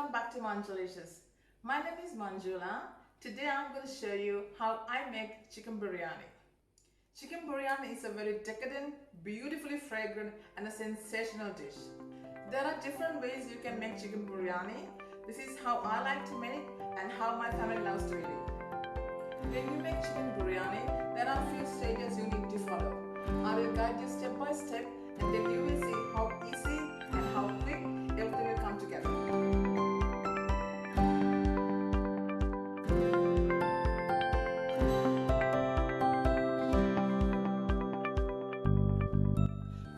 Welcome back to Manjulicious. My name is Manjula. Today I'm going to show you how I make chicken biryani. Chicken biryani is a very decadent, beautifully fragrant and a sensational dish. There are different ways you can make chicken biryani. This is how I like to make and how my family loves to eat it. When you make chicken biryani, there are a few stages you need to follow. I will guide you step by step and then you will see how easy and how quick everything will come together.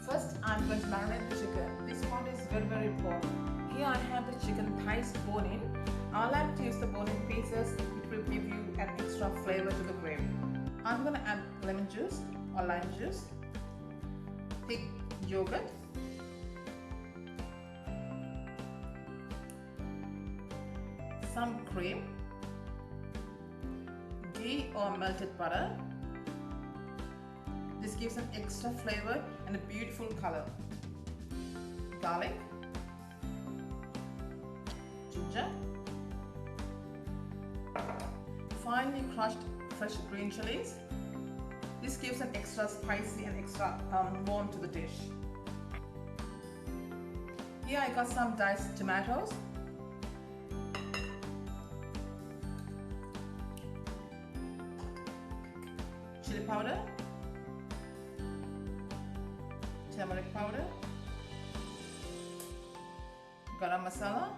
First, I'm going to marinate the chicken. This part is very important. Here I have the chicken thighs bone in. I like to use the bone in pieces. It will give you an extra flavor to the gravy. I'm going to add lemon juice or lime juice, thick yogurt, some cream, ghee or melted butter. This gives an extra flavor and a beautiful color. Garlic, ginger, finely crushed fresh green chilies. This gives an extra spicy and extra warmth to the dish. Here I got some diced tomatoes, chili powder, turmeric powder, garam masala,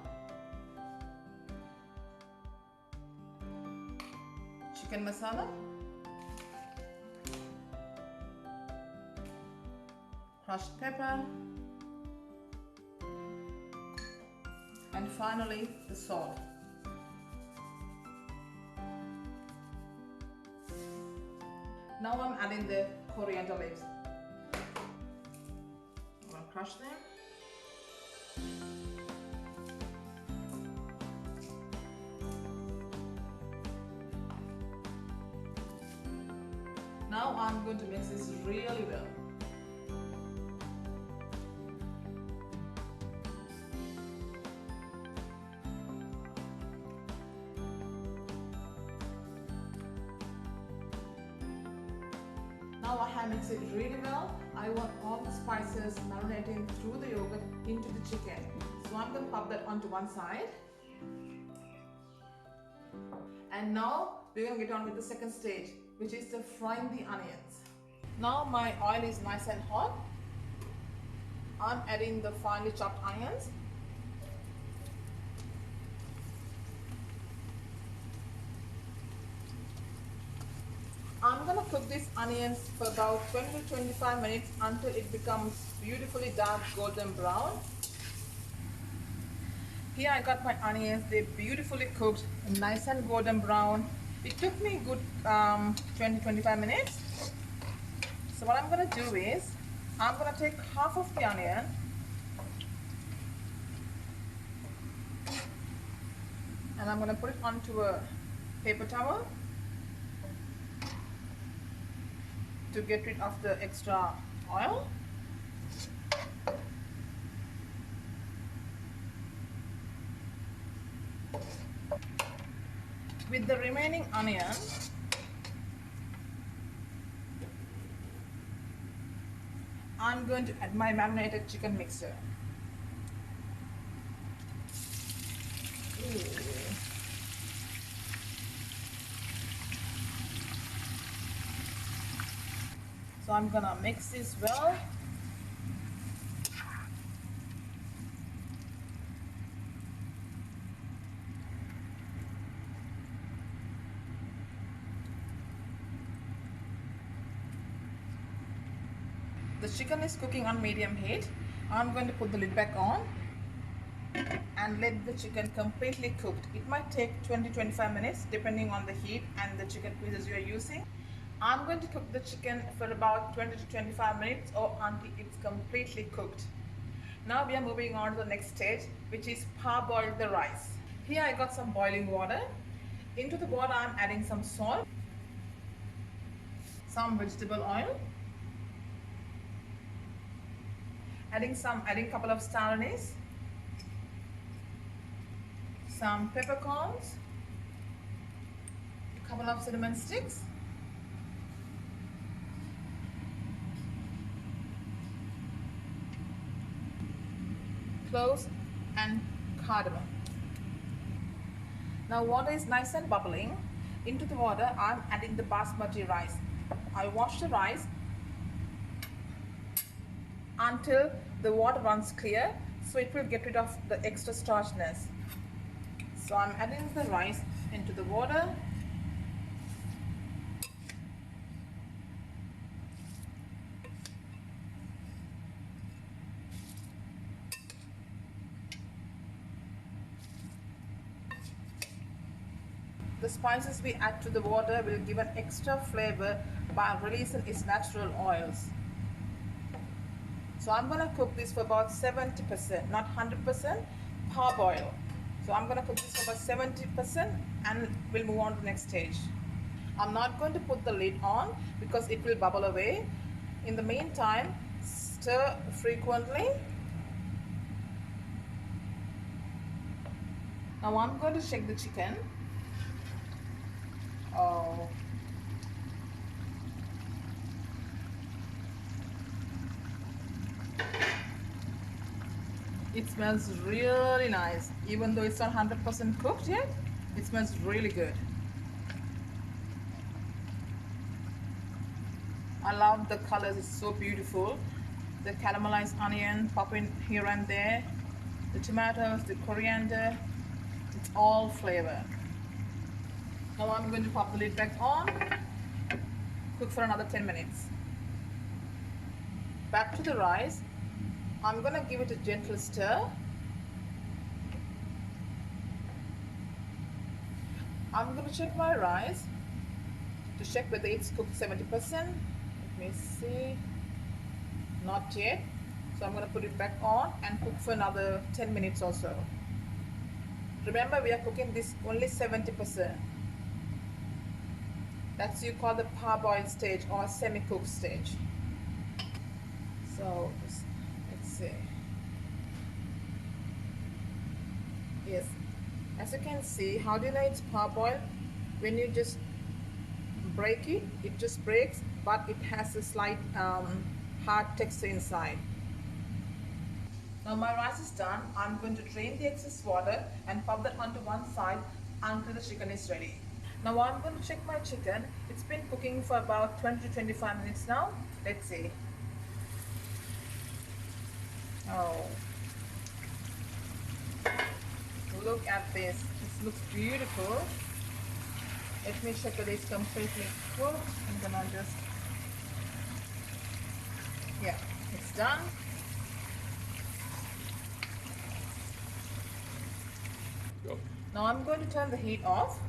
chicken masala, crushed pepper, and finally the salt. Now I'm adding the coriander leaves. I'm going to crush them. Now I'm going to mix this really well. Now I have mixed it really well. I want all the spices marinating through the yogurt into the chicken. So I'm going to pop that onto one side. And now we're going to get on with the second stage, which is the frying the onions. Now my oil is nice and hot. I'm adding the finely chopped onions. I'm going to cook these onions for about 20 to 25 minutes until it becomes beautifully dark golden brown. Here I got my onions, they're beautifully cooked, nice and golden brown. It took me a good 20-25 minutes. So what I'm going to do is, I'm going to take half of the onion and I'm going to put it onto a paper towel to get rid of the extra oil. With the remaining onion, I'm going to add my marinated chicken mixture. So I'm gonna mix this well. The chicken is cooking on medium heat. I'm going to put the lid back on and let the chicken completely cooked. It might take 20-25 minutes depending on the heat and the chicken pieces you are using. I'm going to cook the chicken for about 20 to 25 minutes or until it's completely cooked. Now we are moving on to the next stage, which is parboil the rice. Here I got some boiling water. Into the water I'm adding some salt, some vegetable oil, adding a couple of star anise, some peppercorns, a couple of cinnamon sticks, cloves and cardamom. Now water is nice and bubbling. Into the water I'm adding the basmati rice. I wash the rice until the water runs clear, so it will get rid of the extra starchiness. So I'm adding the rice into the water. The spices we add to the water will give an extra flavor by releasing its natural oils. So I'm going to cook this for about 70%, not 100%, parboil. So I'm going to cook this for about 70% and we'll move on to the next stage. I'm not going to put the lid on because it will bubble away. In the meantime, stir frequently. Now I'm going to shake the chicken. Oh. It smells really nice. Even though it's not 100% cooked yet, it smells really good. I love the colors, it's so beautiful. The caramelized onion popping here and there, the tomatoes, the coriander, it's all flavor. Now I'm going to pop the lid back on, cook for another 10 minutes. Back to the rice. I'm going to give it a gentle stir. I'm going to check my rice to check whether it's cooked 70%. Let me see. Not yet. So I'm going to put it back on and cook for another 10 minutes or so. Remember, we are cooking this only 70%. That's you call the parboiled stage or semi-cooked stage. So let's see. Yes, as you can see, how do you know it's parboiled? When you just break it, it just breaks, but it has a slight hard texture inside. Now my rice is done. I'm going to drain the excess water and pop that onto one side until the chicken is ready. Now I'm going to check my chicken. It's been cooking for about 20 to 25 minutes now. Let's see. Oh, look at this. This looks beautiful. Let me check that it's completely cooked. I'm gonna just, yeah, it's done. Go. Now I'm going to turn the heat off.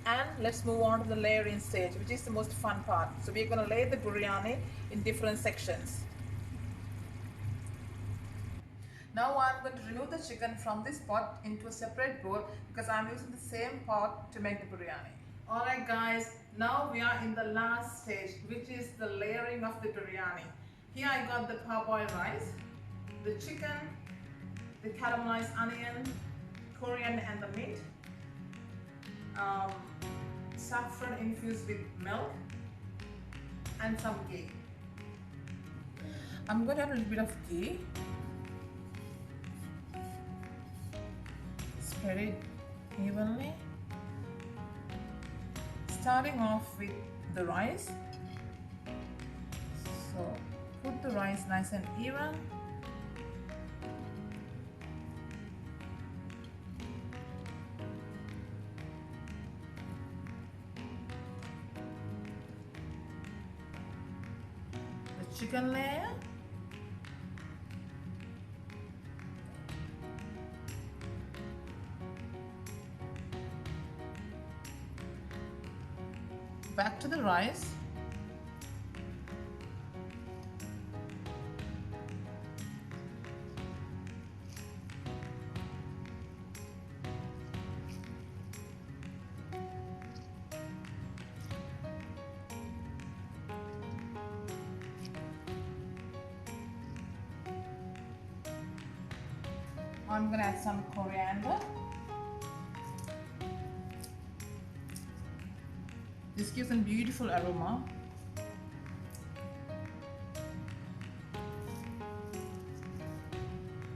And let's move on to the layering stage, which is the most fun part. So we're going to lay the biryani in different sections. Now I'm going to remove the chicken from this pot into a separate bowl because I'm using the same pot to make the biryani. Alright guys, now we are in the last stage, which is the layering of the biryani. Here I got the parboiled rice, the chicken, the caramelized onion, coriander and the meat. Saffron infused with milk and some ghee. I'm going to add a little bit of ghee. Spread it evenly. Starting off with the rice. So put the rice nice and even. Chicken layer, back to the rice, I'm gonna add some coriander. gives a beautiful aroma.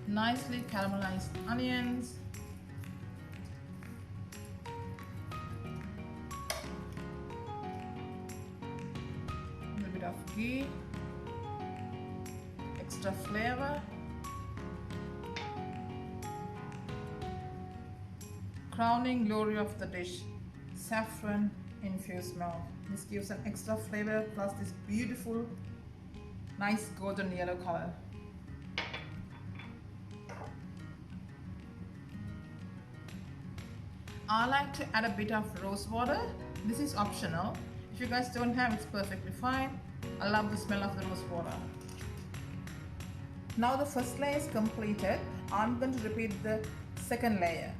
Nicely caramelized onions. A little bit of ghee. Extra flavor. Crowning glory of the dish, saffron infused milk. This gives an extra flavor plus this beautiful, nice golden yellow color. I like to add a bit of rose water. This is optional. If you guys don't have, it's perfectly fine. I love the smell of the rose water. Now the first layer is completed. I'm going to repeat the second layer.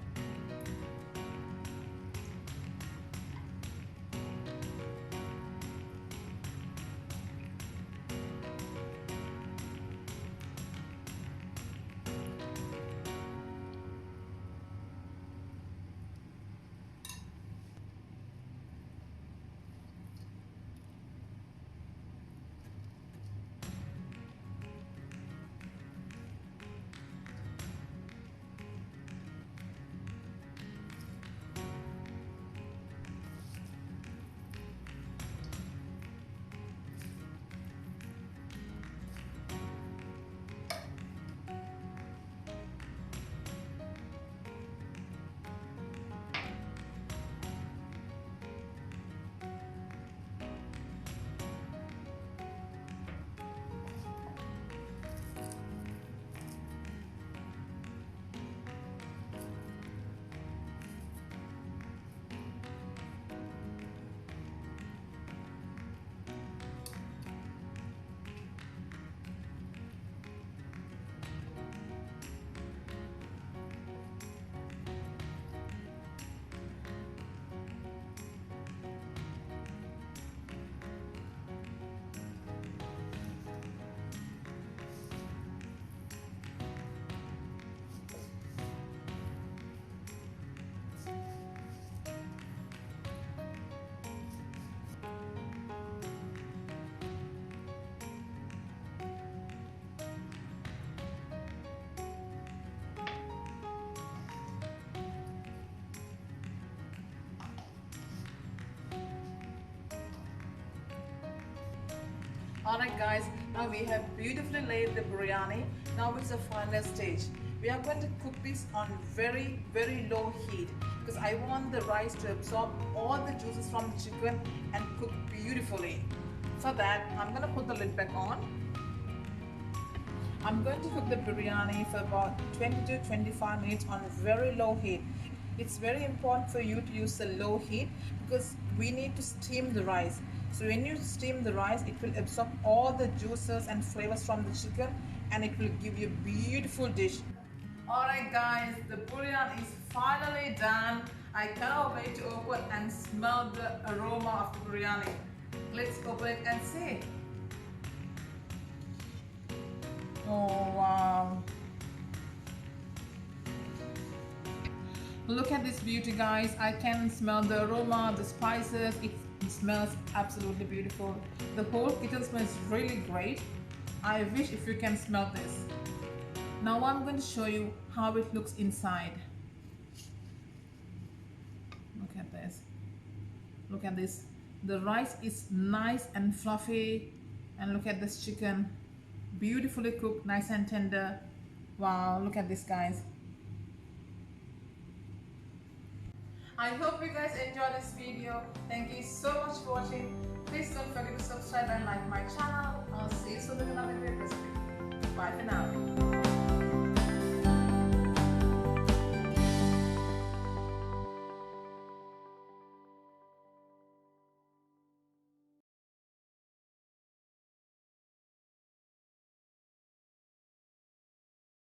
Alright guys, now we have beautifully laid the biryani. Now it's the final stage. We are going to cook this on very low heat because I want the rice to absorb all the juices from the chicken and cook beautifully. For that, I'm going to put the lid back on. I'm going to cook the biryani for about 20 to 25 minutes on very low heat. It's very important for you to use the low heat because we need to steam the rice. So when you steam the rice, it will absorb all the juices and flavors from the chicken and it will give you a beautiful dish. Alright guys, the biryani is finally done. I cannot wait to open and smell the aroma of the biryani. Let's open it and see. Oh wow. Look at this beauty guys. I can smell the aroma, the spices. It smells absolutely beautiful. The whole kitchen smells really great. I wish if you can smell this. Now I'm going to show you how it looks inside. Look at this. Look at this. The rice is nice and fluffy. And look at this chicken. Beautifully cooked, nice and tender. Wow, look at this guys. I hope you guys enjoyed this video. Thank you so much for watching. Please don't forget to subscribe